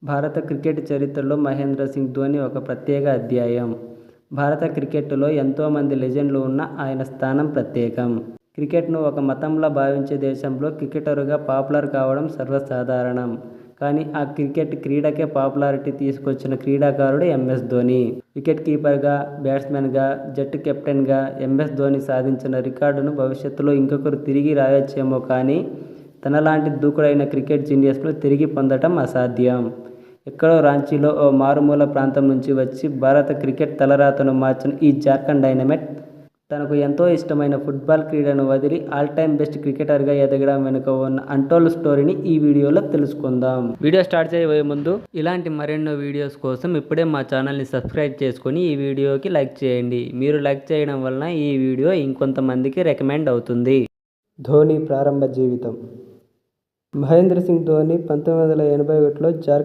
భారత క్రికెట్ చరిత్రలో మహేంద్ర సింగ్ ధోని ఒక ప్రత్యేక అధ్యాయం. భారత క్రికెట్లో ఎంతోమంది లెజెండ్లు ఉన్న ఆయన స్థానం ప్రత్యేకం. క్రికెట్ను ఒక మతంలా భావించే దేశంలో క్రికెటర్గా పాపులర్ కావడం సర్వసాధారణం. కానీ ఆ క్రికెట్ క్రీడకే పాపులారిటీ తీసుకొచ్చిన క్రీడాకారుడు ఎంఎస్ ధోని. వికెట్ కీపర్గా, బ్యాట్స్మెన్గా, జట్టు కెప్టెన్గా ఎంఎస్ ధోని సాధించిన రికార్డును భవిష్యత్తులో ఇంకొకరు తిరిగి రాయొచ్చేమో కానీ తనలాంటి దూకుడైన క్రికెట్ జీనియస్ను తిరిగి పొందటం అసాధ్యం. ఎక్కడో రాంచీలో ఓ మారుమూల ప్రాంతం నుంచి వచ్చి భారత క్రికెట్ తలరాతను మార్చిన ఈ జార్ఖండ్ డైనమైట్ తనకు ఎంతో ఇష్టమైన ఫుట్బాల్ క్రీడను వదిలి ఆల్ టైమ్ బెస్ట్ క్రికెటర్గా ఎదగడం వెనుక ఉన్న అన్టోల్డ్ స్టోరీని ఈ వీడియోలో తెలుసుకుందాం. వీడియో స్టార్ట్ చేయబోయే ముందు ఇలాంటి మరెన్నో వీడియోస్ కోసం ఇప్పుడే మా ఛానల్ని సబ్స్క్రైబ్ చేసుకొని ఈ వీడియోకి లైక్ చేయండి. మీరు లైక్ చేయడం వలన ఈ వీడియో ఇంకొంతమందికి రికమెండ్ అవుతుంది. ధోని ప్రారంభ జీవితం. మహేంద్ర సింగ్ ధోని 1981లో